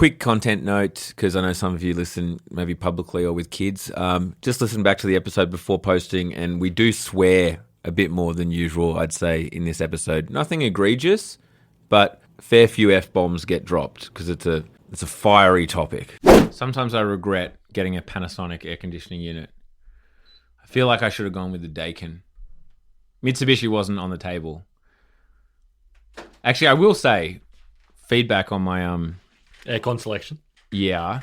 quick content note, because I know some of you listen maybe publicly or with kids. Just listen back to the episode before posting, and we do swear a bit more than usual, I'd say, in this episode. Nothing egregious, but fair few F-bombs get dropped because it's a fiery topic. Sometimes I regret getting a Panasonic air conditioning unit. I feel like I should have gone with the Daikin. Mitsubishi wasn't on the table. Actually, I will say, feedback on my aircon selection. Yeah.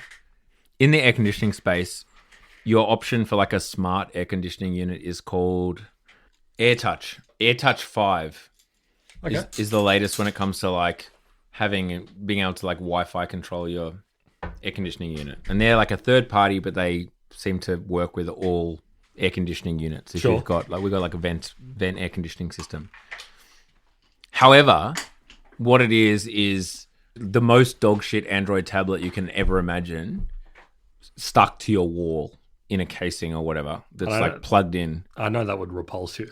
In the air conditioning space, your option for like a smart air conditioning unit is called AirTouch. AirTouch 5 is the latest when it comes to like being able to like Wi-Fi control your air conditioning unit. And they're like a third party, but they seem to work with all air conditioning units. If you've got we've got like a vent air conditioning system. However, what it is the most dog shit Android tablet you can ever imagine stuck to your wall in a casing or whatever that's like plugged in. I know that would repulse you.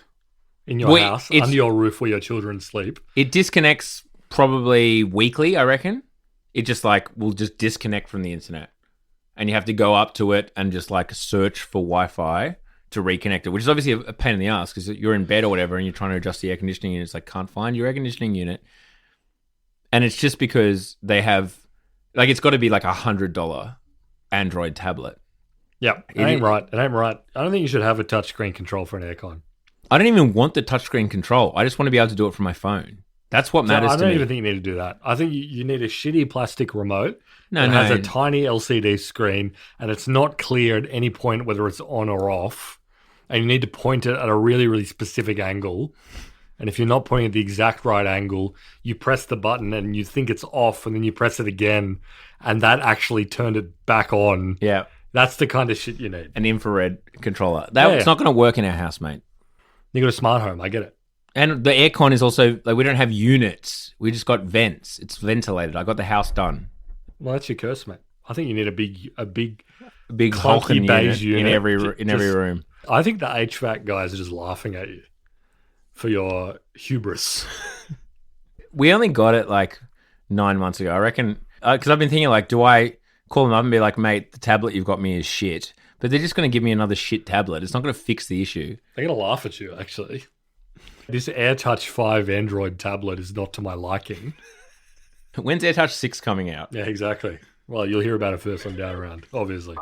In your house, under your roof where your children sleep. It disconnects probably weekly, I reckon. It just like will just disconnect from the internet. And you have to go up to it and just like search for Wi-Fi to reconnect it, which is obviously a pain in the ass because you're in bed or whatever and you're trying to adjust the air conditioning unit. It's like, can't find your air conditioning unit. And it's just because they have, like, it's got to be like $100 Android tablet. Yeah, it ain't right. It ain't right. I don't think you should have a touchscreen control for an aircon. I don't even want the touchscreen control. I just want to be able to do it from my phone. That's what matters to me. I don't even think you need to do that. I think you need a shitty plastic remote that has a tiny LCD screen and it's not clear at any point whether it's on or off. And you need to point it at a really, really specific angle. And if you're not pointing at the exact right angle, you press the button and you think it's off and then you press it again and that actually turned it back on. Yeah. That's the kind of shit you need. An infrared controller. That's not going to work in our house, mate. You got a smart home. I get it. And the aircon is also, like, we don't have units. We just got vents. It's ventilated. I got the house done. Well, that's your curse, mate. I think you need a big Hulking beige unit in every room. I think the HVAC guys are just laughing at you for your hubris. We only got it like 9 months ago. I reckon, because I've been thinking, like, do I call them up and be like, mate, the tablet you've got me is shit. But they're just going to give me another shit tablet. It's not going to fix the issue. They're going to laugh at you, actually. This AirTouch 5 Android tablet is not to my liking. When's AirTouch 6 coming out? Yeah, exactly. Well, you'll hear about it first on Down Around, obviously.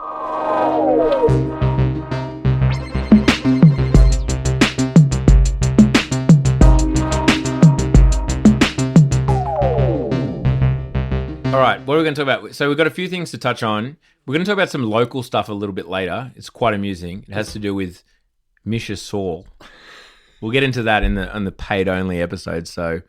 All right, what are we going to talk about? So we've got a few things to touch on. We're going to talk about some local stuff a little bit later. It's quite amusing. It has to do with Misha Saul. We'll get into that in the paid-only episode. So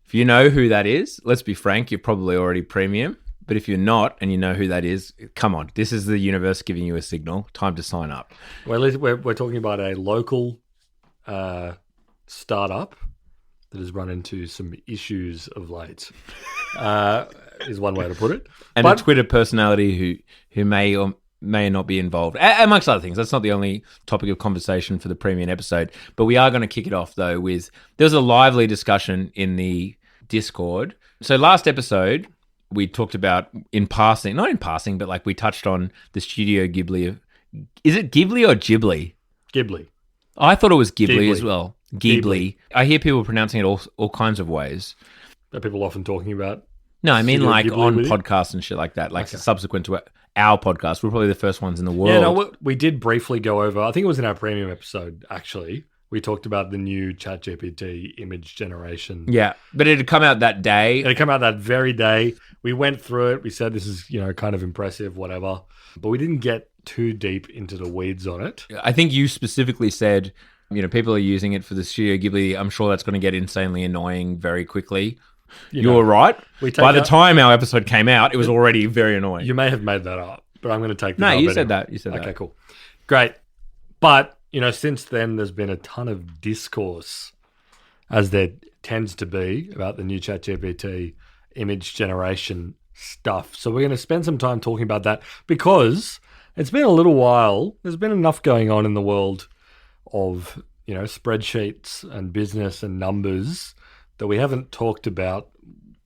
if you know who that is, let's be frank, you're probably already premium. But if you're not and you know who that is, come on. This is the universe giving you a signal. Time to sign up. Well, we're talking about a local startup that has run into some issues of late. Is one way to put it. And a Twitter personality who may or may not be involved, amongst other things. That's not the only topic of conversation for the premium episode. But we are going to kick it off, though, with... There was a lively discussion in the Discord. So last episode, we talked about not in passing, but like we touched on the Studio Ghibli. Is it Ghibli or Ghibli? Ghibli. I thought it was Ghibli as well. Ghibli. I hear people pronouncing it all kinds of ways. Are people often talking about... No, I mean like on podcasts and shit like that, like subsequent to our podcast. We're probably the first ones in the world. Yeah, no, we did briefly go over, I think it was in our premium episode, actually. We talked about the new ChatGPT image generation. Yeah, but it had come out that day. It had come out that very day. We went through it. We said this is, kind of impressive, whatever. But we didn't get too deep into the weeds on it. I think you specifically said, people are using it for the Studio Ghibli. I'm sure that's going to get insanely annoying very quickly. You were right. By the time our episode came out, it was already very annoying. You may have made that up, but I'm going to take that. No, you said that. Okay, cool. Great. But, since then, there's been a ton of discourse, as there tends to be, about the new ChatGPT image generation stuff. So we're going to spend some time talking about that because it's been a little while. There's been enough going on in the world of, spreadsheets and business and numbers that we haven't talked about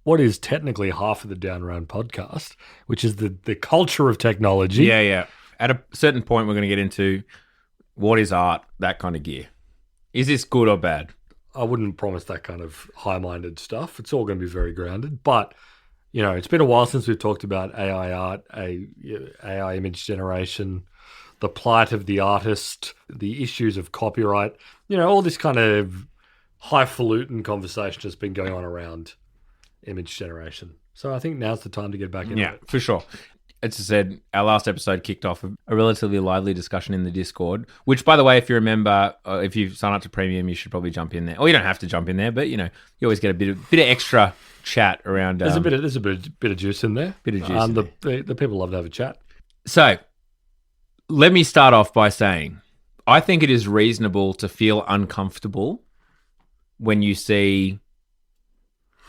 what is technically half of the Down Round podcast, which is the culture of technology. Yeah. At a certain point, we're going to get into what is art, that kind of gear. Is this good or bad? I wouldn't promise that kind of high-minded stuff. It's all going to be very grounded. But, it's been a while since we've talked about AI art, AI image generation, the plight of the artist, the issues of copyright, all this kind of highfalutin conversation has been going on around image generation. So I think now's the time to get back into it. Yeah, for sure. As I said, our last episode kicked off a relatively lively discussion in the Discord, which, by the way, if you remember, if you sign up to Premium, you should probably jump in there. Or you don't have to jump in there, but, you always get a bit of extra chat around. There's a bit of juice in there. Bit of juice. The people love to have a chat. So, let me start off by saying, I think it is reasonable to feel uncomfortable when you see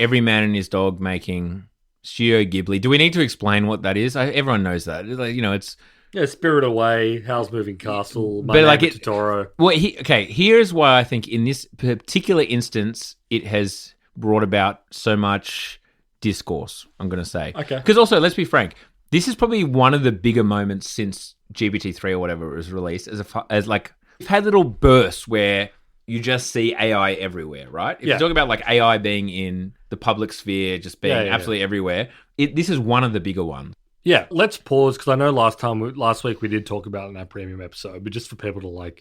every man and his dog making Studio Ghibli. Do we need to explain what that is? Everyone knows that. It's... Yeah, Spirit Away, Howl's Moving Castle, My but Neighbor Totoro. Well, here's why I think in this particular instance, it has brought about so much discourse, I'm going to say. Okay. Because also, let's be frank, this is probably one of the bigger moments since GPT-3 or whatever was released, we've had little bursts where you just see AI everywhere, right? If you talk about AI being in the public sphere, just being absolutely everywhere, this is one of the bigger ones. Yeah, let's pause because I know last week we did talk about it in our premium episode, but just for people to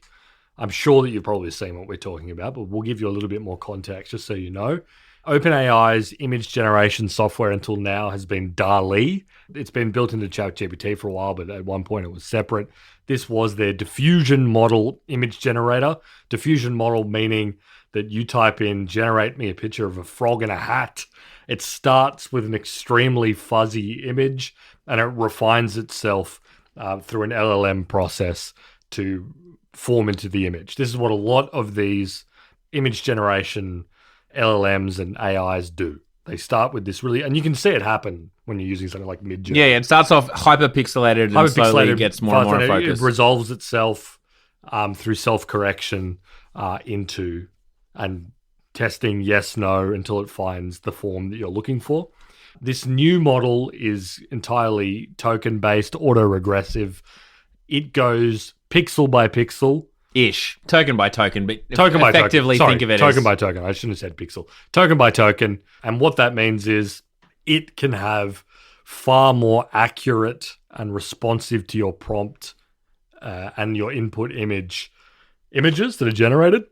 I'm sure that you've probably seen what we're talking about, but we'll give you a little bit more context just so you know. OpenAI's image generation software until now has been DALL-E. It's been built into ChatGPT for a while, but at one point it was separate. This was their diffusion model image generator. Diffusion model meaning that you type in, generate me a picture of a frog in a hat. It starts with an extremely fuzzy image and it refines itself through an LLM process to form into the image. This is what a lot of these image generation LLMs and AIs do. They start with this really, and you can see it happen when you're using something like Midjourney. Yeah, it starts off hyperpixelated and slowly gets more and more focused. It resolves itself through self-correction into and testing yes, no until it finds the form that you're looking for. This new model is entirely token-based, auto-regressive. It goes pixel by pixel. Ish. Token by token, but token by effectively token. Think of it token as... by token. I shouldn't have said pixel. Token by token. And what that means is it can have far more accurate and responsive to your prompt and your input images that are generated,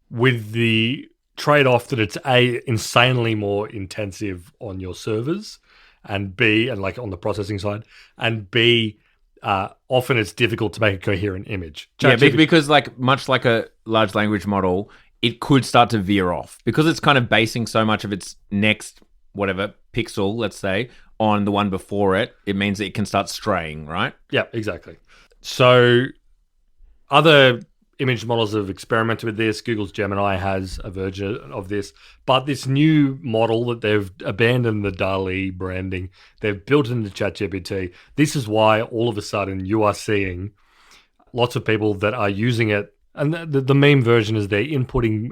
with the trade-off that it's A, insanely more intensive on your servers, and B, and on the processing side, and B, often it's difficult to make a coherent image. Because much like a large language model, it could start to veer off because it's kind of basing so much of its next whatever pixel, let's say, on the one before it. It means that it can start straying, right? Yeah, exactly. So other image models have experimented with this. Google's Gemini has a version of this. But this new model that they've abandoned the DALL-E branding, they've built into ChatGPT. This is why all of a sudden you are seeing lots of people that are using it. And the meme version is they're inputting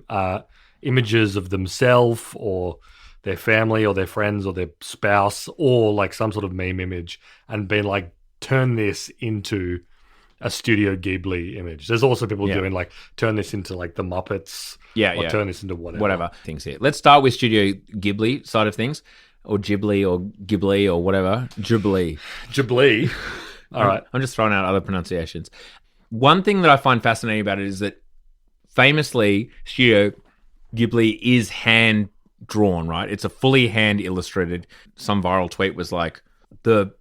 images of themselves or their family or their friends or their spouse or some sort of meme image and being turn this into a Studio Ghibli image. There's also people doing turn this into the Muppets. Or turn this into whatever. Things here. Let's start with Studio Ghibli side of things, or Ghibli or Ghibli or whatever. Ghibli. All right. I'm just throwing out other pronunciations. One thing that I find fascinating about it is that famously Studio Ghibli is hand drawn, right? It's a fully hand illustrated. Some viral tweet was the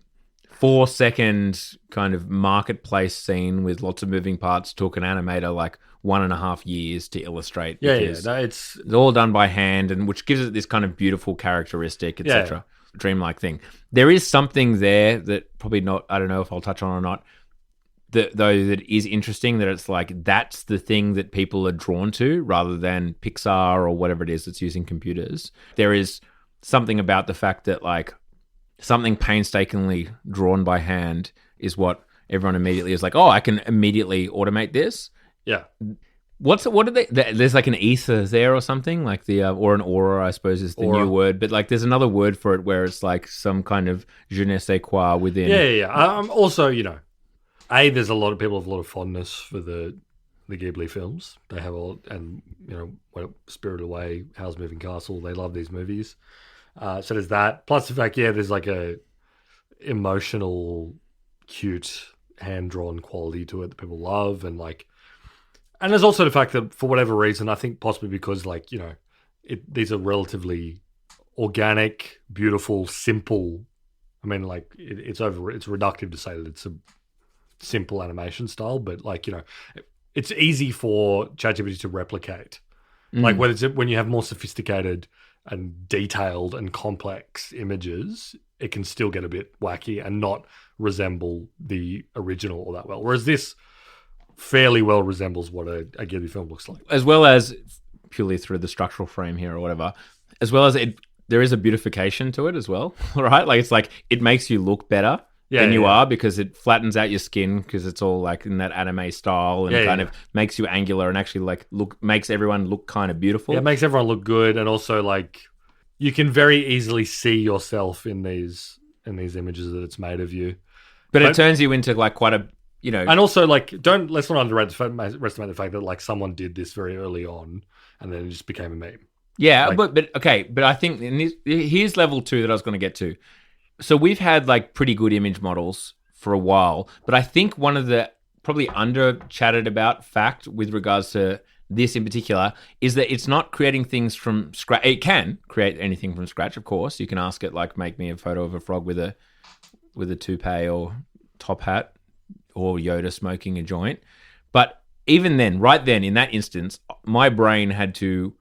4-second kind of marketplace scene with lots of moving parts took an animator 1.5 years to illustrate. It's all done by hand, and which gives it this kind of beautiful characteristic, etc. Dreamlike thing. There is something there that probably not, I don't know if I'll touch on or not, that is interesting, that it's that's the thing that people are drawn to rather than Pixar or whatever it is that's using computers. There is something about the fact that something painstakingly drawn by hand is what everyone immediately is oh, I can immediately automate this. Yeah. What are they? There's like an ether there or something like the or an aura, I suppose, is the new word. But like, there's another word for it where it's like some kind of je ne sais quoi within. Yeah. Also, there's a lot of people have a lot of fondness for the Ghibli films. They have and Spirited Away, Howl's Moving Castle. They love these movies. So there's that. Plus the fact, there's like a emotional, cute, hand drawn quality to it that people love, and there's also the fact that for whatever reason, I think possibly because these are relatively organic, beautiful, simple. I mean, it's reductive to say that it's a simple animation style, but it's easy for ChatGPT to replicate. Like when you have more sophisticated and detailed and complex images, it can still get a bit wacky and not resemble the original all that well. Whereas this fairly well resembles what a Ghibli film looks like. As well as, purely through the structural frame here or whatever, as well as there is a beautification to it as well, right? Like, it's like, it makes you look better than you are, because it flattens out your skin, because it's all like in that anime style, and kind of makes you angular and actually makes everyone look kind of beautiful. Yeah, it makes everyone look good, and also you can very easily see yourself in these images that it's made of you. But it turns you into quite a, and also let's not underestimate the fact that someone did this very early on, and then it just became a meme. Yeah, but I think here's level 2 that I was going to get to. So we've had pretty good image models for a while, but I think one of the probably under chatted about fact with regards to this in particular is that it's not creating things from scratch. It can create anything from scratch, of course. You can ask it make me a photo of a frog with a toupee or top hat, or Yoda smoking a joint. But even then, right then, in that instance, my brain had to,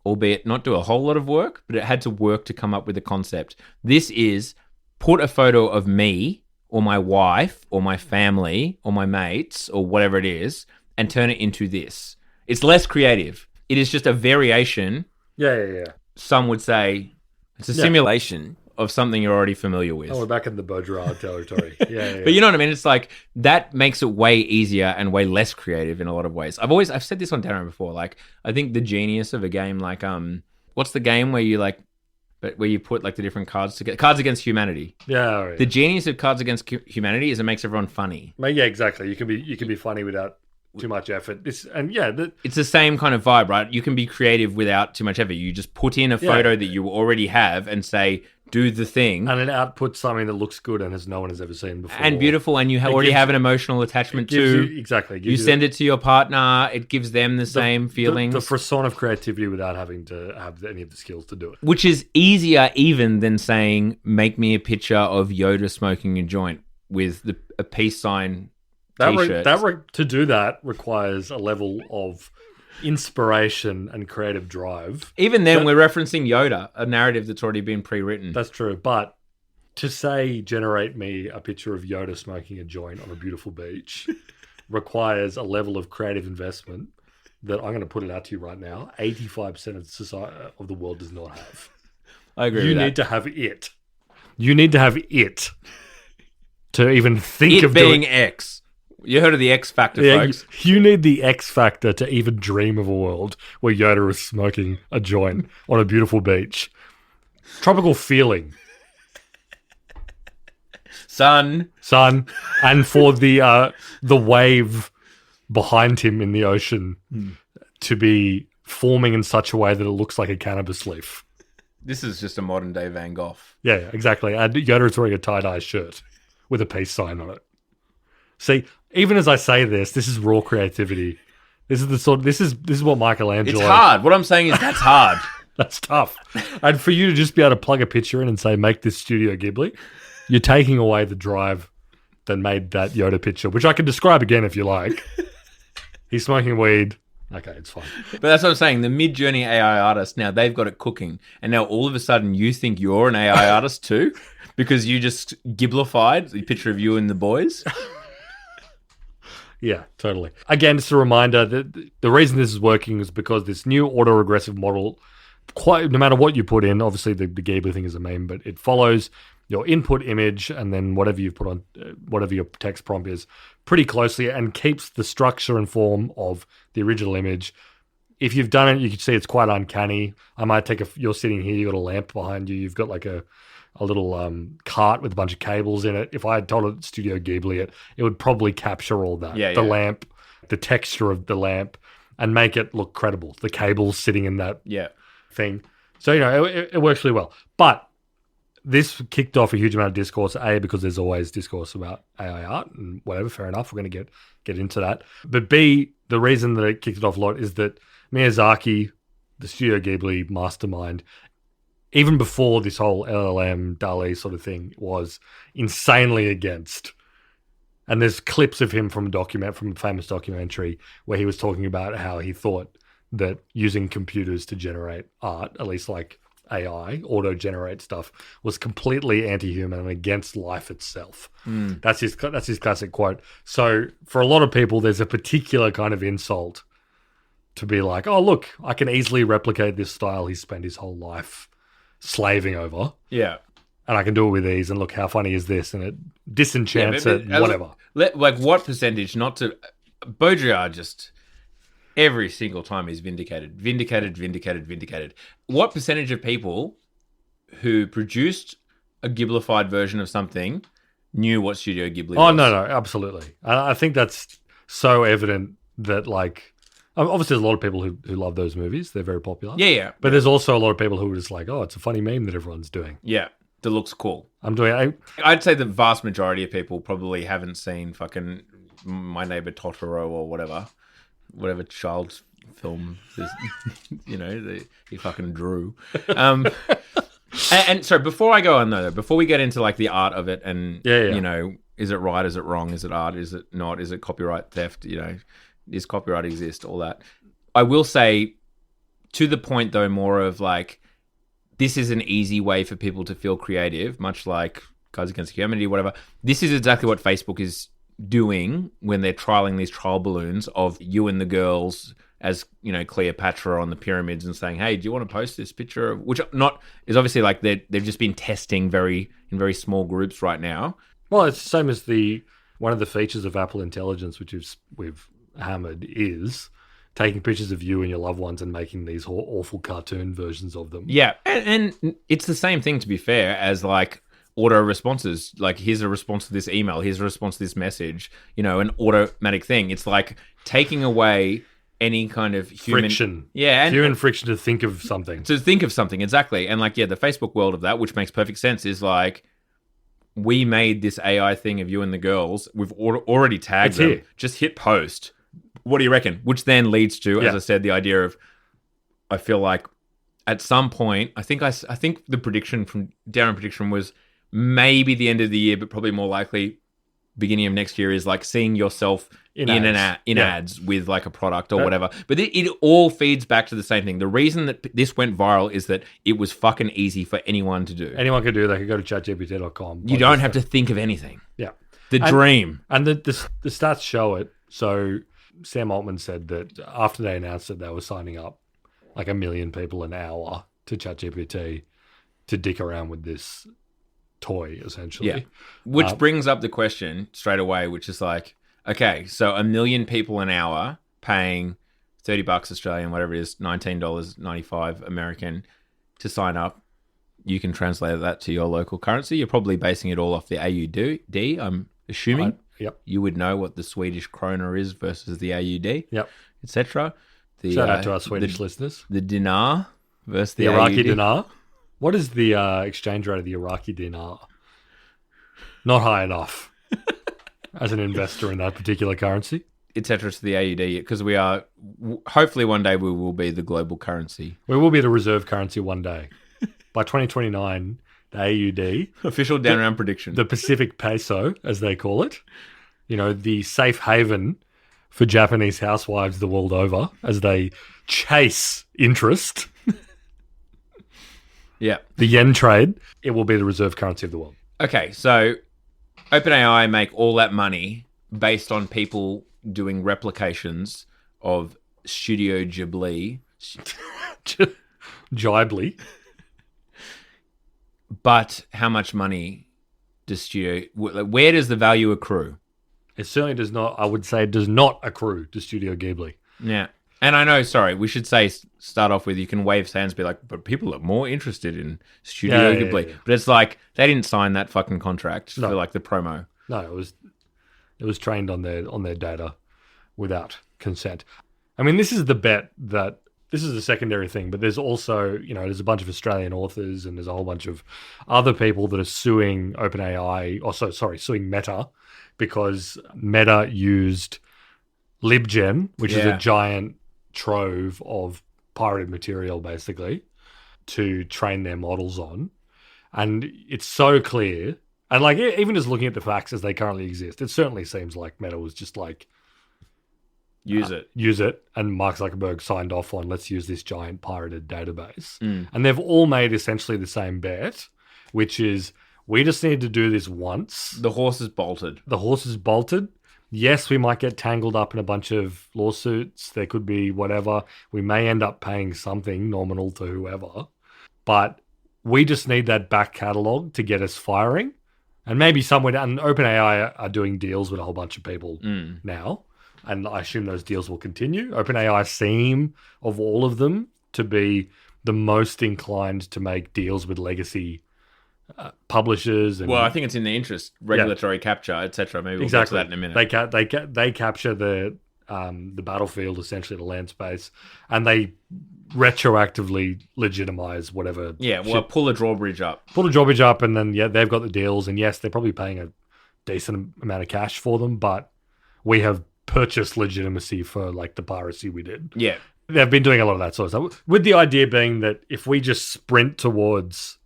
albeit not do a whole lot of work, but it had to work to come up with a concept. This is put a photo of me or my wife or my family or my mates or whatever it is and turn it into this. It's less creative. It is just a variation. Yeah. Some would say it's a simulation of something you're already familiar with. Oh, we're back in the Baudrillard territory. Yeah. But you know what I mean? It's that makes it way easier and way less creative in a lot of ways. I've said this on Darren before. I think the genius of a game what's the game where you where you put the different cards together? Cards Against Humanity. Yeah. Right. The genius of Cards Against Humanity is it makes everyone funny. Yeah, exactly. You can be funny without too much effort. It's the same kind of vibe, right? You can be creative without too much effort. You just put in a photo that you already have and say, do the thing. And it outputs something that looks good and no one has ever seen before. And beautiful, and you already have an emotional attachment to. Exactly. You send it to your partner, it gives them the same feelings. The frisson of creativity without having to have any of the skills to do it. Which is easier even than saying, make me a picture of Yoda smoking a joint with a peace sign t-shirt. To do that requires a level of inspiration and creative drive. Even then, we're referencing Yoda, a narrative that's already been pre-written. That's true, but to say generate me a picture of Yoda smoking a joint on a beautiful beach requires a level of creative investment that I'm going to put it out to you right now. 85% of society of the world does not have. I agree. You need to have it. You need to have it to even think of being X. You heard of the X Factor, folks. You need the X Factor to even dream of a world where Yoda is smoking a joint on a beautiful beach. Tropical feeling. Sun. And for the wave behind him in the ocean to be forming in such a way that it looks like a cannabis leaf. This is just a modern day Van Gogh. Yeah, exactly. And Yoda is wearing a tie-dye shirt with a peace sign on it. See, even as I say this is raw creativity. This is what Michelangelo. It's hard. What I'm saying is that's hard. That's tough. And for you to just be able to plug a picture in and say, make this Studio Ghibli, you're taking away the drive that made that Yoda picture, which I can describe again if you like. He's smoking weed. Okay, it's fine. But that's what I'm saying. The Mid-Journey AI artist, now they've got it cooking. And now all of a sudden you think you're an AI artist too? Because you just Ghiblified the picture of you and the boys? Yeah, totally. Again, just a reminder that the reason this is working is because this new autoregressive model, no matter what you put in, obviously the Ghibli thing is a meme, but it follows your input image and then whatever you've put on, whatever your text prompt is, pretty closely and keeps the structure and form of the original image. If you've done it, you can see it's quite uncanny. I might take you're sitting here, you've got a lamp behind you, you've got like a little cart with a bunch of cables in it. If I had told it Studio Ghibli it would probably capture all that. The lamp, the texture of the lamp, and make it look credible. The cables sitting in that thing. So, it works really well. But this kicked off a huge amount of discourse, A, because there's always discourse about AI art and whatever, fair enough, we're going to get into that. But B, the reason that it kicked it off a lot is that Miyazaki, the Studio Ghibli mastermind, even before this whole LLM, DALL-E sort of thing, was insanely against. And there's clips of him from a famous documentary where he was talking about how he thought that using computers to generate art, at least like AI, auto-generate stuff, was completely anti-human and against life itself. That's his classic quote. So for a lot of people, there's a particular kind of insult to be like, oh, look, I can easily replicate this style he spent his whole life slaving over. Yeah. And I can do it with ease, and look, how funny is this? And it disenchants it, whatever. Like, what percentage, not to... Baudrillard just... Every single time he's vindicated. What percentage of people who produced a Ghiblified version of something knew what Studio Ghibli was? Oh, no, absolutely. I think that's so evident that, like... Obviously, there's a lot of people who love those movies. They're very popular. Yeah. But there's also a lot of people who are just like, oh, it's a funny meme that everyone's doing. Yeah, that looks cool. I'd say the vast majority of people probably haven't seen fucking My Neighbor Totoro or whatever child's film is, he fucking drew. And sorry, before I go on though, before we get into like the art of it and, is it right? Is it wrong? Is it art? Is it not? Is it copyright theft? Does copyright exist? All that. I will say, to the point though, more of like, this is an easy way for people to feel creative, much like Guys Against Humanity, whatever. This is exactly what Facebook is doing when they're trialing these trial balloons of you and the girls as, Cleopatra on the pyramids and saying, hey, do you want to post this picture of, which not is obviously like they've just been testing in very small groups right now. Well, it's the same as one of the features of Apple Intelligence, which we've hammered, is taking pictures of you and your loved ones and making these awful cartoon versions of them. Yeah, and it's the same thing, to be fair, as like auto responses. Like, here's a response to this email, here's a response to this message, an automatic thing. It's like taking away any kind of friction. Yeah, human friction to think of something. Exactly. And like, the Facebook world of that, which makes perfect sense, is like, we made this AI thing of you and the girls. We've already tagged them. Here. Just hit post. What do you reckon? Which then leads to, as I said, the idea of, I feel like at some point, I think the prediction was maybe the end of the year, but probably more likely beginning of next year, is like seeing yourself in ads with like a product or whatever. But it all feeds back to the same thing. The reason that this went viral is that it was fucking easy for anyone to do. Anyone could do it. They could go to chatgpt.com. You don't have to think of anything. Yeah. Dream. And the stats show it. So Sam Altman said that after they announced that they were signing up like 1 million people an hour to ChatGPT to dick around with this toy, essentially. Yeah. Which brings up the question straight away, which is like, okay, so 1 million people an hour paying $30 Australian, whatever it is, $19.95 American to sign up. You can translate that to your local currency. You're probably basing it all off the AUD, I'm assuming. Yep. You would know what the Swedish krona is versus the AUD. Yep. Etc. Shout out to our Swedish listeners. The dinar versus the Iraqi AUD. dinar. What is the exchange rate of the Iraqi dinar? Not high enough as an investor in that particular currency. Etc. to the AUD, because we are, hopefully one day we will be the global currency. We will be the reserve currency one day. By 2029, the AUD. Official down round prediction. The Pacific peso, as they call it. The safe haven for Japanese housewives the world over as they chase interest. Yeah. The yen trade, it will be the reserve currency of the world. Okay, so OpenAI make all that money based on people doing replications of Studio Ghibli. Ghibli. But how much money does where does the value accrue? It certainly does not. I would say it does not accrue to Studio Ghibli. Yeah. And I know, sorry, we should start off with, you can wave hands, be like, but people are more interested in Studio Ghibli. Yeah. But it's like, they didn't sign that fucking contract for like the promo. No, it was trained on their data without consent. I mean, this is the bet that this is a secondary thing, but there's also, there's a bunch of Australian authors and there's a whole bunch of other people that are suing OpenAI, suing Meta, because Meta used LibGen, which is a giant trove of pirated material, basically, to train their models on. And it's so clear. And like, even just looking at the facts as they currently exist, it certainly seems like Meta was just like, use it. And Mark Zuckerberg signed off on, let's use this giant pirated database. And they've all made essentially the same bet, which is, we just need to do this once. The horse is bolted. Yes, we might get tangled up in a bunch of lawsuits. There could be whatever. We may end up paying something nominal to whoever. But we just need that back catalogue to get us firing. And maybe somewhere, and OpenAI are doing deals with a whole bunch of people now. And I assume those deals will continue. OpenAI seem, of all of them, to be the most inclined to make deals with legacy publishers. And, well, I think it's in the interest, regulatory capture, etc. Maybe we'll get to that in a minute. They capture the battlefield, essentially the land space, and they retroactively legitimize whatever. Yeah, well, pull a drawbridge up, and then they've got the deals, and yes, they're probably paying a decent amount of cash for them, but we have purchased legitimacy for like the piracy we did. Yeah, they've been doing a lot of that sort of stuff, with the idea being that if we just sprint towards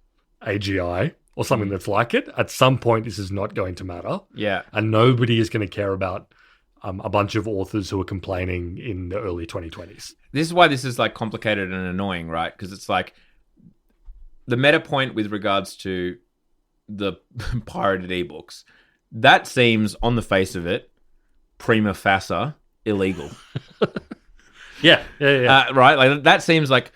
AGI or something that's like it, at some point this is not going to matter. Yeah. And nobody is going to care about a bunch of authors who are complaining in the early 2020s. This is why this is like complicated and annoying, right? Because it's like the meta point with regards to the pirated ebooks, that seems on the face of it prima facie illegal. Yeah. Right? Like that seems like,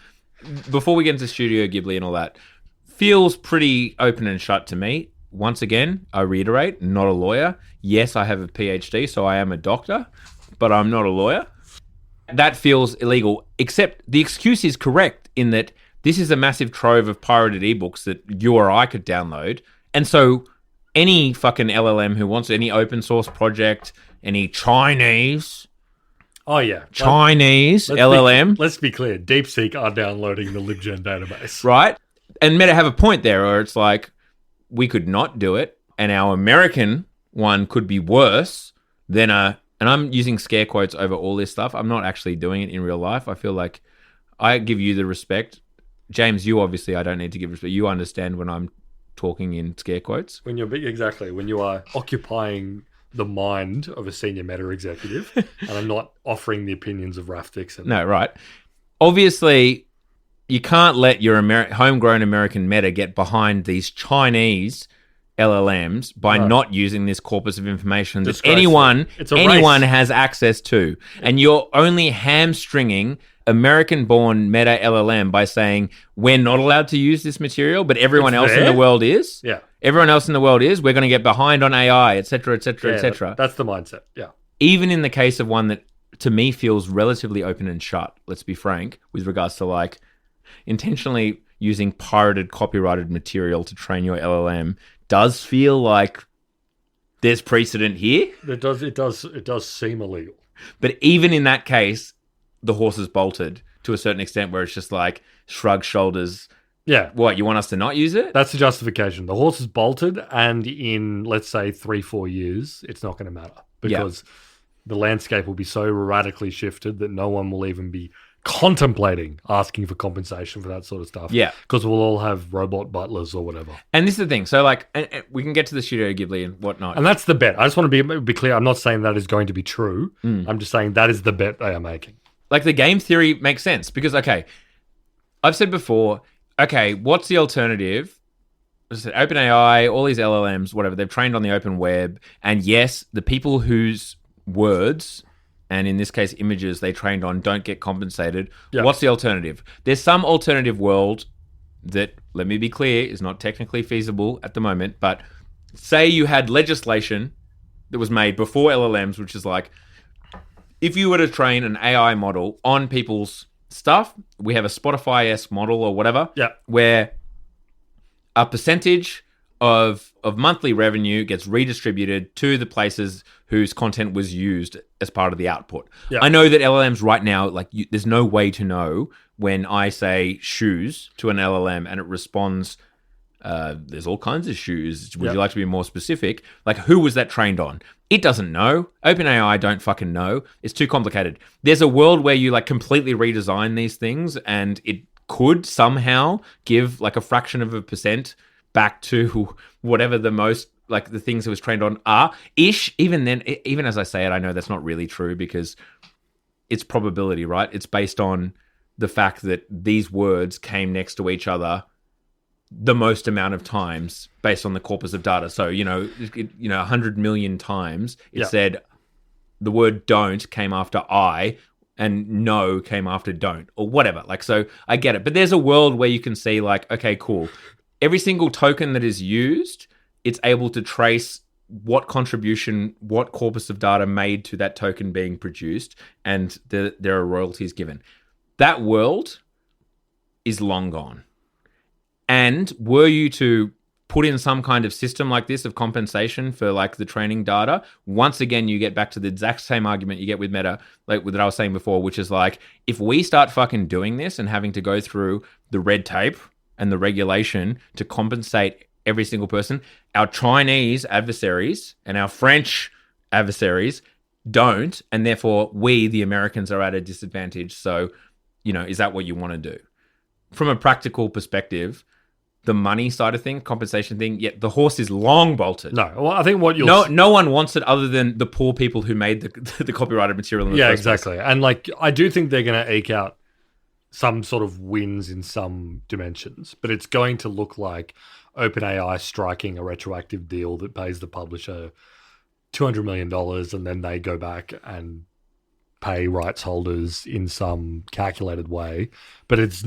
before we get into Studio Ghibli and all that, feels pretty open and shut to me. Once again, I reiterate, not a lawyer. Yes, I have a PhD, so I am a doctor, but I'm not a lawyer. That feels illegal, except the excuse is correct in that this is a massive trove of pirated ebooks that you or I could download. And so any fucking LLM who wants any open source project, any Chinese... Oh, yeah. Chinese LLM... Let's be clear. DeepSeek are downloading the LibGen database. Right? And Meta have a point there where it's like, we could not do it, and our American one could be worse than and I'm using scare quotes over all this stuff. I'm not actually doing it in real life. I feel like I give you the respect. James, you obviously, I don't need to give respect. You understand when I'm talking in scare quotes. When you are occupying the mind of a senior Meta executive and I'm not offering the opinions of Raf Dixon. No, right. Obviously, you can't let your homegrown American Meta get behind these Chinese LLMs by not using this corpus of information that anyone has access to. And you're only hamstringing American-born Meta LLM by saying, we're not allowed to use this material, but everyone else in the world is. Yeah. Everyone else in the world is. We're going to get behind on AI, et cetera, et cetera, et cetera. That's the mindset, yeah. Even in the case of one that, to me, feels relatively open and shut, let's be frank, with regards to like intentionally using pirated, copyrighted material to train your LLM, does feel like there's precedent here. It does seem illegal. But even in that case, the horse is bolted to a certain extent where it's just like shrug shoulders. Yeah. What, you want us to not use it? That's the justification. The horse is bolted, and in, let's say, 3-4 years, it's not going to matter because the landscape will be so radically shifted that no one will even be contemplating asking for compensation for that sort of stuff. Yeah. Because we'll all have robot butlers or whatever. And this is the thing. So, like, and we can get to the Studio Ghibli and whatnot. And that's the bet. I just want to be clear. I'm not saying that is going to be true. I'm just saying that is the bet they are making. Like, the game theory makes sense because, okay, I've said before, okay, what's the alternative? I said OpenAI, all these LLMs, whatever, they've trained on the open web. And yes, the people whose words, and in this case, images they trained on, don't get compensated. Yep. What's the alternative? There's some alternative world that, let me be clear, is not technically feasible at the moment, but say you had legislation that was made before LLMs, which is like, if you were to train an AI model on people's stuff, we have a Spotify-esque model or whatever, where a percentage of monthly revenue gets redistributed to the places whose content was used as part of the output. I know that LLMs right now, like, there's no way to know when I say shoes to an LLM and it responds, there's all kinds of shoes. Would you like to be more specific? Like, who was that trained on? It doesn't know. OpenAI don't fucking know. It's too complicated. There's a world where you like completely redesign these things and it could somehow give like a fraction of a percent back to whatever the most, like, the things it was trained on are. Even then, even as I say it, I know that's not really true because it's probability, right? It's based on the fact that these words came next to each other the most amount of times based on the corpus of data. So, 100 million times it said the word don't came after I and no came after don't or whatever. Like, so I get it. But there's a world where you can see like, okay, cool. Every single token that is used, it's able to trace what contribution, what corpus of data made to that token being produced, and there are royalties given. That world is long gone. And were you to put in some kind of system like this of compensation for like the training data, once again, you get back to the exact same argument you get with Meta, like that I was saying before, which is like, if we start fucking doing this and having to go through the red tape and the regulation to compensate every single person, our Chinese adversaries and our French adversaries don't, and therefore we, the Americans, are at a disadvantage. So, is that what you want to do? From a practical perspective, the money side of things, compensation thing, the horse is long bolted. No, well, I think what you'll... No one wants it other than the poor people who made the copyrighted material in the first exactly. place. And like, I do think they're going to eke out some sort of wins in some dimensions, but it's going to look like OpenAI striking a retroactive deal that pays the publisher $200 million and then they go back and pay rights holders in some calculated way. But it's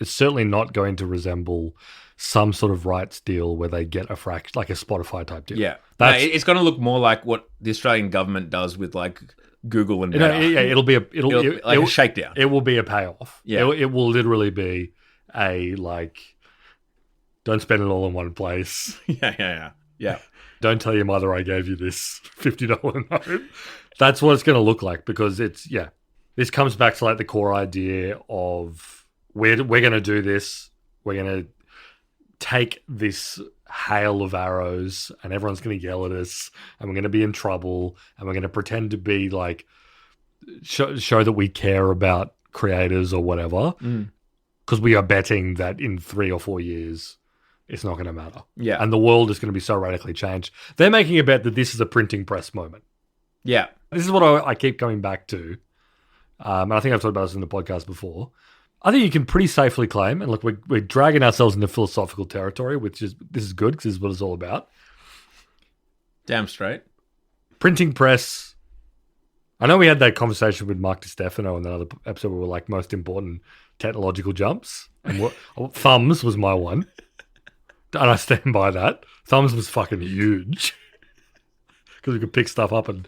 certainly not going to resemble some sort of rights deal where they get a fraction, like a Spotify type deal. Yeah. It's going to look more like what the Australian government does with like Google and Meta. It'll be a shakedown. It will be a payoff. Yeah. It will literally be a like, don't spend it all in one place. Yeah. Don't tell your mother I gave you this $50 note. That's what it's going to look like because this comes back to like the core idea of we're going to do this. We're going to take this hail of arrows and everyone's going to yell at us and we're going to be in trouble and we're going to pretend to be like show that we care about creators or whatever because we are betting that in 3 or 4 years it's not going to matter. Yeah. And the world is going to be so radically changed. They're making a bet that this is a printing press moment. Yeah. This is what I keep coming back to. And I think I've talked about this in the podcast before. I think you can pretty safely claim, and look, we're dragging ourselves into philosophical territory, this is good because this is what it's all about. Damn straight. Printing press. I know we had that conversation with Mark DiStefano in another episode where we were like most important technological jumps. And thumbs was my one. And I stand by that. Thumbs was fucking huge. Because we could pick stuff up and,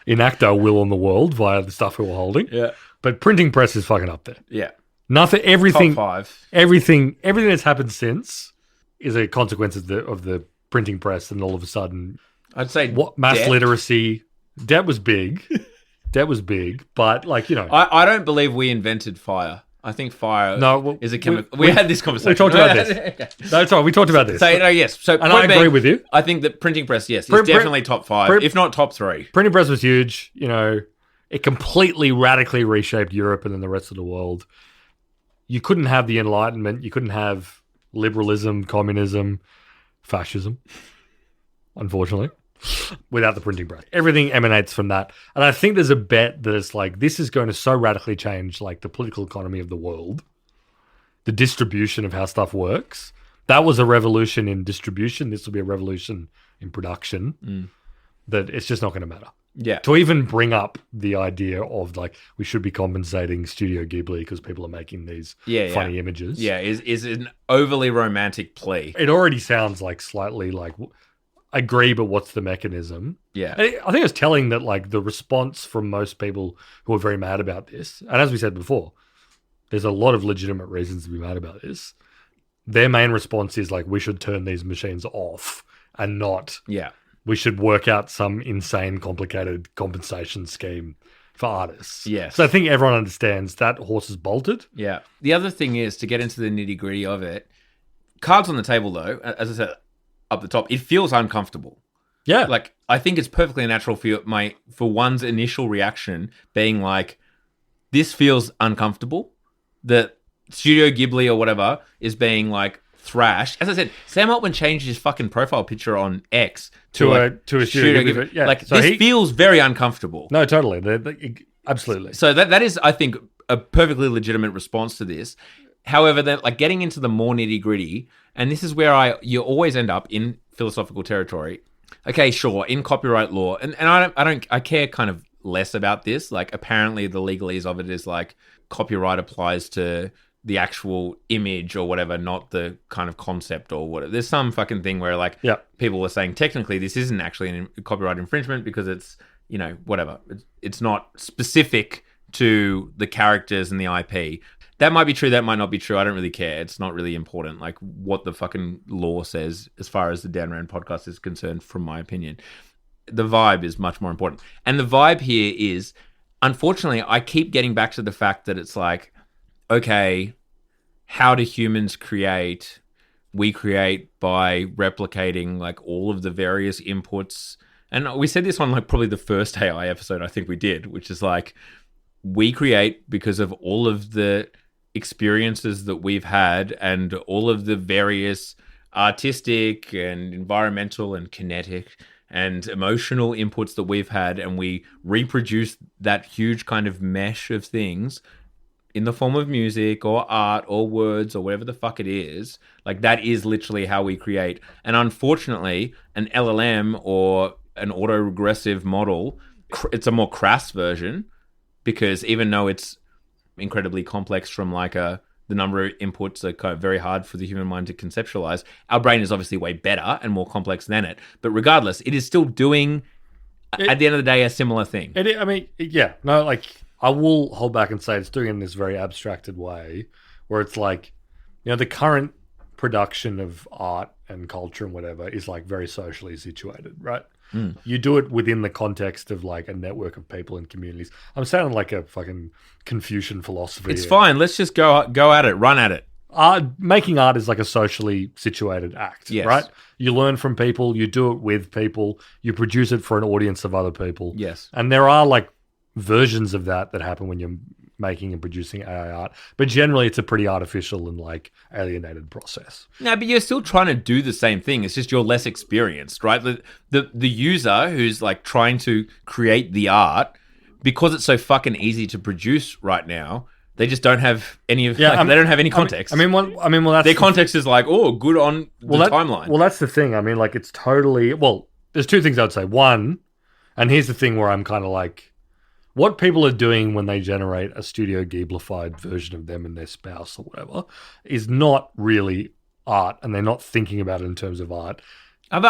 enact our will on the world via the stuff we were holding. Yeah. But printing press is fucking up there. Yeah. Everything. Top 5. Everything that's happened since is a consequence of the printing press, and all of a sudden, I'd say mass debt. literacy. Debt was big. But I don't believe we invented fire. I think fire is a chemical. We had this conversation. We talked about this. No, it's all right. We talked about this. Yes. So, and I agree with you. I think that printing press, yes, is definitely top 5, if not top 3. Printing press was huge. It completely, radically reshaped Europe and then the rest of the world. You couldn't have the Enlightenment. You couldn't have liberalism, communism, fascism, unfortunately, without the printing press. Everything emanates from that. And I think there's a bet that it's like, this is going to so radically change like the political economy of the world, the distribution of how stuff works. That was a revolution in distribution. This will be a revolution in production. That it's just not going to matter. Yeah. To even bring up the idea of like we should be compensating Studio Ghibli because people are making these funny images. Yeah, is an overly romantic plea. It already sounds like slightly like agree, but what's the mechanism? Yeah. I think it's telling that like the response from most people who are very mad about this, and as we said before, there's a lot of legitimate reasons to be mad about this. Their main response is like we should turn these machines off and not. Yeah. We should work out some insane, complicated compensation scheme for artists. Yes. So I think everyone understands that horse is bolted. Yeah. The other thing is, to get into the nitty gritty of it, cards on the table, though, as I said up the top, it feels uncomfortable. Yeah. Like, I think it's perfectly natural for one's initial reaction being like, this feels uncomfortable. The Studio Ghibli or whatever is being like, thrashed. As I said, Sam Altman changed his fucking profile picture on X to a Studio Ghibli. Yeah. Like, so this feels very uncomfortable. No, totally. Absolutely. So that is, I think, a perfectly legitimate response to this. However, then like getting into the more nitty gritty, and this is where you always end up in philosophical territory. Okay, sure, in copyright law, and I care kind of less about this. Like, apparently the legalese of it is like copyright applies to the actual image or whatever, not the kind of concept or whatever. There's some fucking thing where like people are saying technically this isn't actually a copyright infringement because it's, you know, whatever. It's not specific to the characters and the IP. That might be true. That might not be true. I don't really care. It's not really important, like what the fucking law says as far as the Dan Rand podcast is concerned, from my opinion. The vibe is much more important. And the vibe here is, unfortunately, I keep getting back to the fact that it's like, okay, how do humans create? We create by replicating like all of the various inputs. And we said this on like probably the first AI episode I think we did, which is like, we create because of all of the experiences that we've had and all of the various artistic and environmental and kinetic and emotional inputs that we've had, and we reproduce that huge kind of mesh of things in the form of music or art or words or whatever the fuck it is. Like, that is literally how we create. And unfortunately, an LLM or an autoregressive model, it's a more crass version, because even though it's incredibly complex from like the number of inputs are kind of very hard for the human mind to conceptualize, our brain is obviously way better and more complex than it. But regardless, it is still doing, at the end of the day, a similar thing. I will hold back and say it's doing it in this very abstracted way where it's like, you know, the current production of art and culture and whatever is like very socially situated, right? Mm. You do it within the context of like a network of people and communities. I'm sounding like a fucking Confucian philosophy. It's fine. Let's just go at it. Run at it. Making art is like a socially situated act, right? You learn from people. You do it with people. You produce it for an audience of other people. Yes. And there are like versions of that happen when you're making and producing AI art, but generally it's a pretty artificial and like alienated process. No, but you're still trying to do the same thing. It's just you're less experienced, right? The user who's like trying to create the art, because it's so fucking easy to produce right now, they just don't have any of. Yeah, they don't have any context. That's their context is like, oh, good on the timeline. Well, that's the thing. I mean, like, it's totally. Well, there's two things I would say. One, and here's the thing where I'm kind of like, what people are doing when they generate a Studio Ghibli-fied version of them and their spouse or whatever is not really art, and they're not thinking about it in terms of art. But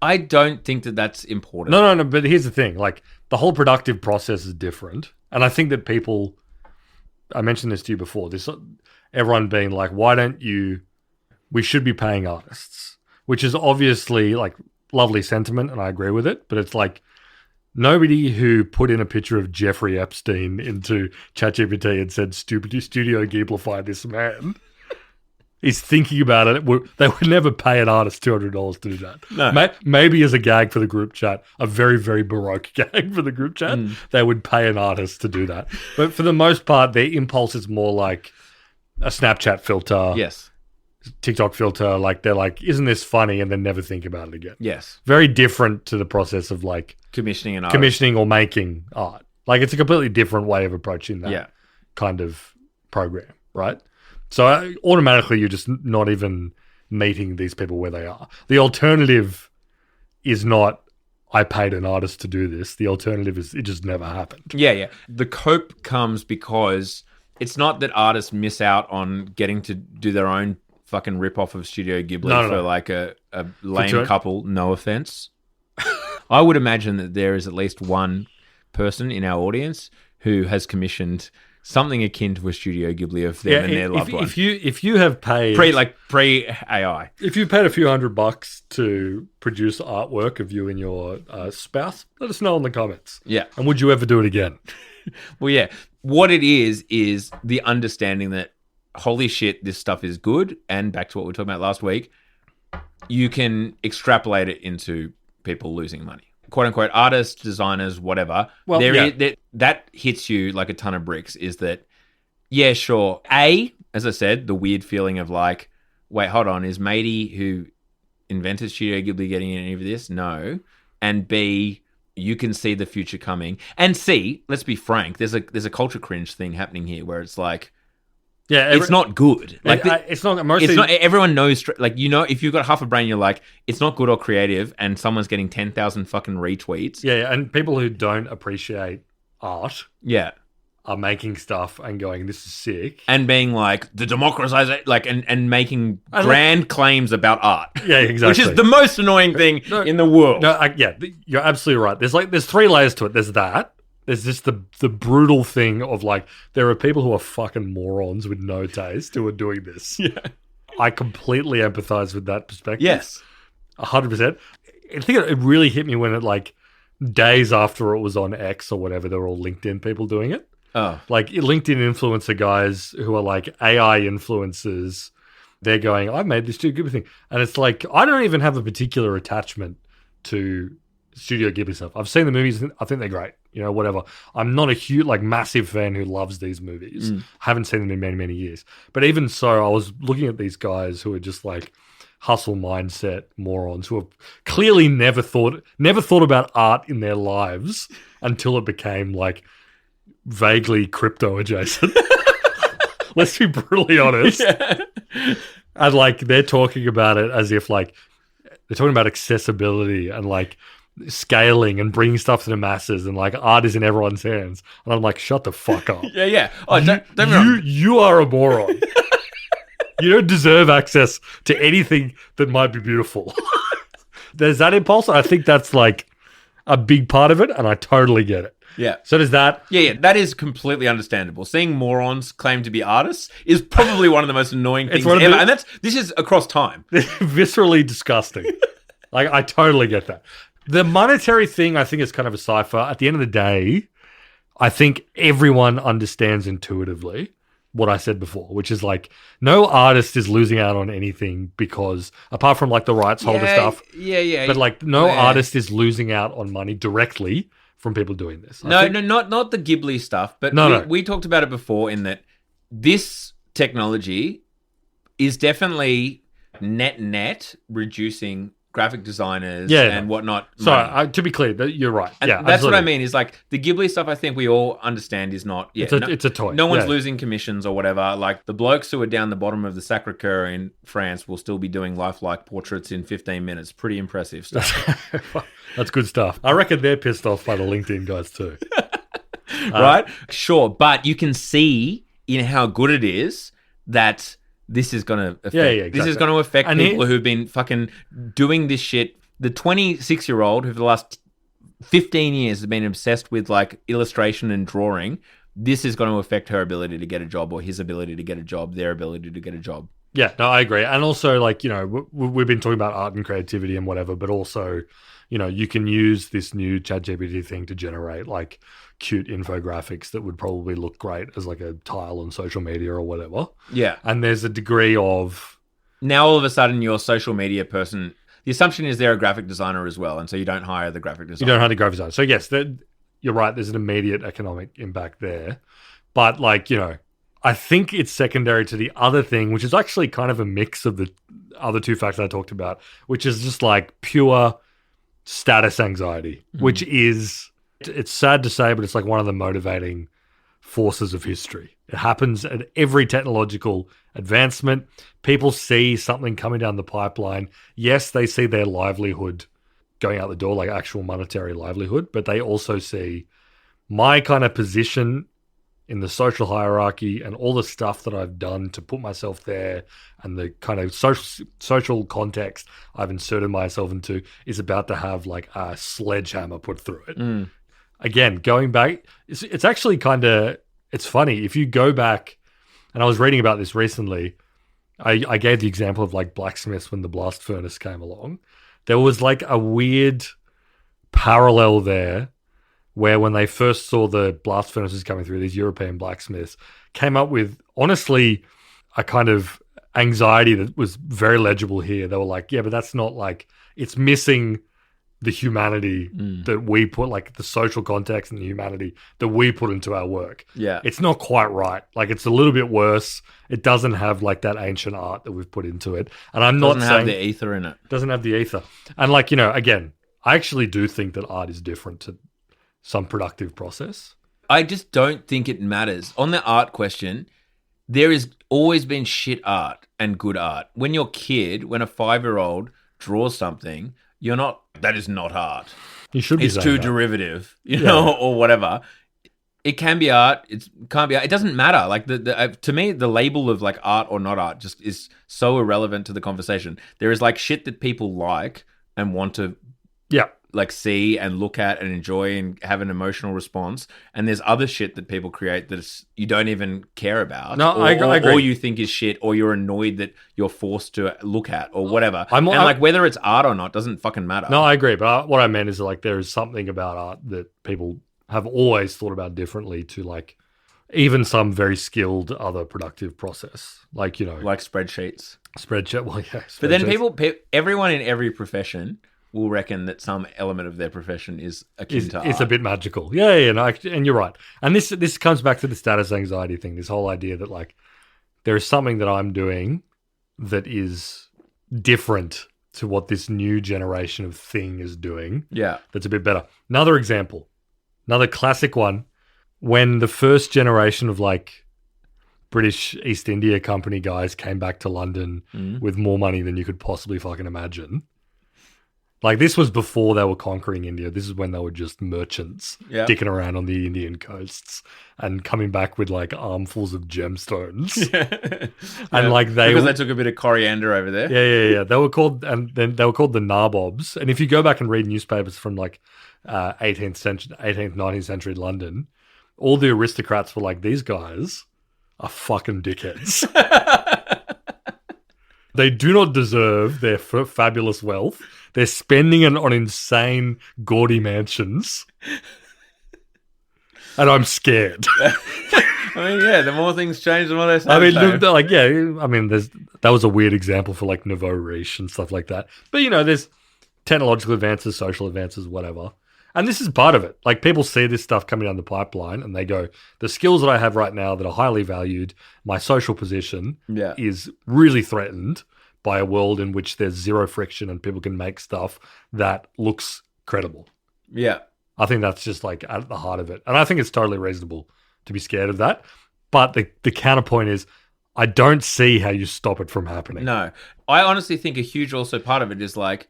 I don't think that that's important. No. But here's the thing: like, the whole productive process is different, and I think that people. I mentioned this to you before. Everyone being like, "Why don't you? We should be paying artists," which is obviously like lovely sentiment, and I agree with it. But it's like, nobody who put in a picture of Jeffrey Epstein into ChatGPT and said Studio Ghibli-fy this man is thinking about it. They would never pay an artist $200 to do that. No. Maybe as a gag for the group chat, a very, very baroque gag for the group chat, they would pay an artist to do that. But for the most part, their impulse is more like a Snapchat filter. Yes. TikTok filter, like they're like, isn't this funny? And then never think about it again. Yes. Very different to the process of like commissioning or making art. Like, it's a completely different way of approaching that kind of program, right? So automatically you're just not even meeting these people where they are. The alternative is not I paid an artist to do this. The alternative is it just never happened. Yeah. The cope comes because it's not that artists miss out on getting to do their own fucking rip-off of Studio Ghibli for like a lame couple. No offense. I would imagine that there is at least one person in our audience who has commissioned something akin to a Studio Ghibli of them and their loved one. If you have paid pre AI, if you paid a few $100 to produce artwork of you and your spouse, let us know in the comments. Yeah, and would you ever do it again? Well, yeah. What it is the understanding that holy shit, this stuff is good, and back to what we were talking about last week, you can extrapolate it into people losing money. Quote unquote, artists, designers, whatever. Well, that hits you like a ton of bricks is that, yeah, sure. As I said, the weird feeling of like, wait, hold on, is Matey, who invented Studio Ghibli, getting any of this? No. And B, you can see the future coming. And C, let's be frank, there's a culture cringe thing happening here where it's like, it's not good. Like it's not. Mostly, it's not. Everyone knows. Like, you know, if you've got half a brain, you're like, it's not good or creative, and someone's getting 10,000 fucking retweets. Yeah, and people who don't appreciate art, are making stuff and going, "This is sick," and being like the democratization, like, and making grand claims about art. Yeah, exactly. Which is the most annoying thing in the world. No, you're absolutely right. There's 3 layers to it. There's that. There's just the brutal thing of like, there are people who are fucking morons with no taste who are doing this. Yeah. I completely empathize with that perspective. Yes. 100%. I think it really hit me when it like days after it was on X or whatever, there were all LinkedIn people doing it. Oh. Like LinkedIn influencer guys who are like AI influencers. They're going, I made this Studio Ghibli thing. And it's like, I don't even have a particular attachment to Studio Ghibli stuff. I've seen the movies. I think they're great. You know, whatever. I'm not a huge, like, massive fan who loves these movies. Haven't seen them in many, many years. But even so, I was looking at these guys who are just like hustle mindset morons who have clearly never thought about art in their lives until it became like vaguely crypto adjacent. Let's be brutally honest. Yeah. And like they're talking about it as if like they're talking about accessibility and like scaling and bringing stuff to the masses and like art is in everyone's hands. And I'm like, shut the fuck up. Yeah. Oh, don't you are a moron. You don't deserve access to anything that might be beautiful. There's that impulse. I think that's like a big part of it, and I totally get it. Yeah. So does that. Yeah, that is completely understandable. Seeing morons claim to be artists is probably one of the most annoying things ever. And this is across time. Viscerally disgusting. Like, I totally get that. The monetary thing, I think, is kind of a cipher. At the end of the day, I think everyone understands intuitively what I said before, which is like no artist is losing out on anything because, apart from like the rights holder stuff. Yeah. But like no artist is losing out on money directly from people doing this. Not the Ghibli stuff, but we talked about it before in that this technology is definitely net reducing graphic designers and whatnot. So to be clear, you're right. And that's absolutely what I mean is like the Ghibli stuff I think we all understand is not... Yeah, it's a toy. No one's losing commissions or whatever. Like the blokes who are down the bottom of the Sacre-Cœur in France will still be doing lifelike portraits in 15 minutes. Pretty impressive stuff. That's good stuff. I reckon they're pissed off by the LinkedIn guys too. Right? Sure. But you can see in how good it is that... This is going to affect. Exactly. This is going to affect people who've been fucking doing this shit. The 26-year-old who for the last 15 years has been obsessed with like illustration and drawing. This is going to affect her ability to get a job or his ability to get a job, their ability to get a job. Yeah, no, I agree. And also, like, you know, we've been talking about art and creativity and whatever, but also, you know, you can use this new ChatGPT thing to generate like cute infographics that would probably look great as like a tile on social media or whatever. Yeah. And there's a degree of... Now all of a sudden your social media person, the assumption is they're a graphic designer as well, and so you don't hire the graphic designer. You don't hire the graphic designer. So yes, you're right, there's an immediate economic impact there. But like, you know, I think it's secondary to the other thing, which is actually kind of a mix of the other two factors I talked about, which is just like pure status anxiety, which is... It's sad to say, but it's like one of the motivating forces of history. It happens at every technological advancement. People see something coming down the pipeline. Yes, they see their livelihood going out the door, like actual monetary livelihood, but they also see my kind of position in the social hierarchy and all the stuff that I've done to put myself there and the kind of social context I've inserted myself into is about to have like a sledgehammer put through it. Again, going back, it's actually kind of, it's funny. If you go back, and I was reading about this recently, I gave the example of like blacksmiths when the blast furnace came along. There was like a weird parallel there where when they first saw the blast furnaces coming through, these European blacksmiths came up with, honestly, a kind of anxiety that was very legible here. They were like, yeah, but that's not like, it's missing the humanity that we put, like the social context and the humanity that we put into our work. Yeah. It's not quite right. Like it's a little bit worse. It doesn't have like that ancient art that we've put into it. And I'm not saying... Doesn't have the ether in it. Doesn't have the ether. And like, you know, again, I actually do think that art is different to some productive process. I just don't think it matters. On the art question, there has always been shit art and good art. When you're a kid, when a 5-year-old draws something, you're not, that is not art. You should be It's too derivative, you know, or whatever. It can be art. It can't be art. It doesn't matter. Like to me, the label of like art or not art just is so irrelevant to the conversation. There is like shit that people like and want to like see and look at and enjoy and have an emotional response. And there's other shit that people create that you don't even care about. No, I agree. Or you think is shit, or you're annoyed that you're forced to look at, or whatever. Like whether it's art or not doesn't fucking matter. No, I agree. But what I meant is like there is something about art that people have always thought about differently to like even some very skilled other productive process. Like, you know. Like spreadsheets. Well, yeah. But then everyone in every profession will reckon that some element of their profession is akin to art. It's a bit magical. Yeah, no, and you're right. And this comes back to the status anxiety thing, this whole idea that like there is something that I'm doing that is different to what this new generation of thing is doing. Yeah. That's a bit better. Another example, another classic one, when the first generation of like British East India Company guys came back to London with more money than you could possibly fucking imagine. Like, this was before they were conquering India. This is when they were just merchants dicking around on the Indian coasts and coming back with, like, armfuls of gemstones. And, like, because they took a bit of coriander over there. Yeah. They were called the nabobs. And if you go back and read newspapers from, like, 18th, 19th century London, all the aristocrats were like, these guys are fucking dickheads. They do not deserve their fabulous wealth. They're spending it on insane, gaudy mansions. And I'm scared. I mean, yeah, the more things change, the more they say. I mean, that was a weird example for like nouveau riche and stuff like that. But, you know, there's technological advances, social advances, whatever. And this is part of it. Like, people see this stuff coming down the pipeline and they go, the skills that I have right now that are highly valued, my social position is really threatened by a world in which there's zero friction and people can make stuff that looks credible. Yeah. I think that's just like at the heart of it. And I think it's totally reasonable to be scared of that. But the counterpoint is, I don't see how you stop it from happening. No. I honestly think a huge also part of it is like,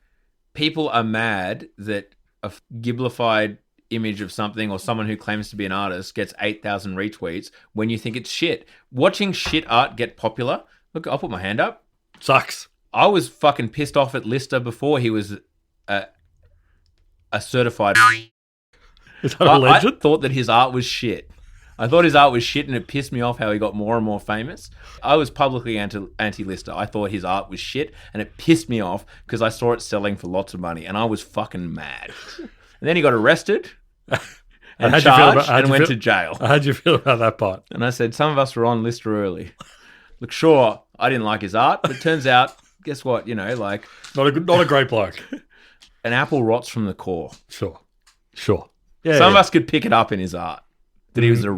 people are mad that a Ghiblified image of something or someone who claims to be an artist gets 8,000 retweets when you think it's shit. Watching shit art get popular, look, I'll put my hand up. Sucks. I was fucking pissed off at Lister before he was a certified... Is that a legend? I thought that his art was shit. I thought his art was shit, and it pissed me off how he got more and more famous. I was publicly anti-Lister. I thought his art was shit, and it pissed me off because I saw it selling for lots of money, and I was fucking mad. And then he got arrested and charged and went to jail. How'd you feel about that part? And I said, some of us were on Lister early. Look, sure, I didn't like his art, but it turns out, guess what? You know, like... Not a great bloke. An apple rots from the core. Sure. Yeah, some of us could pick it up in his art. That he was a...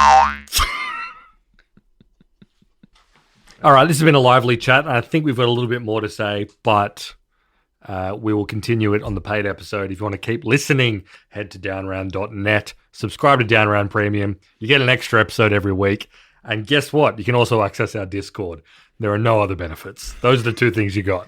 All right, this has been a lively chat. I think we've got a little bit more to say, but we will continue it on the paid episode. If you want to keep listening, head to downround.net. Subscribe to Downround Premium. You get an extra episode every week. And guess what? You can also access our Discord. There are no other benefits. Those are the two things you got.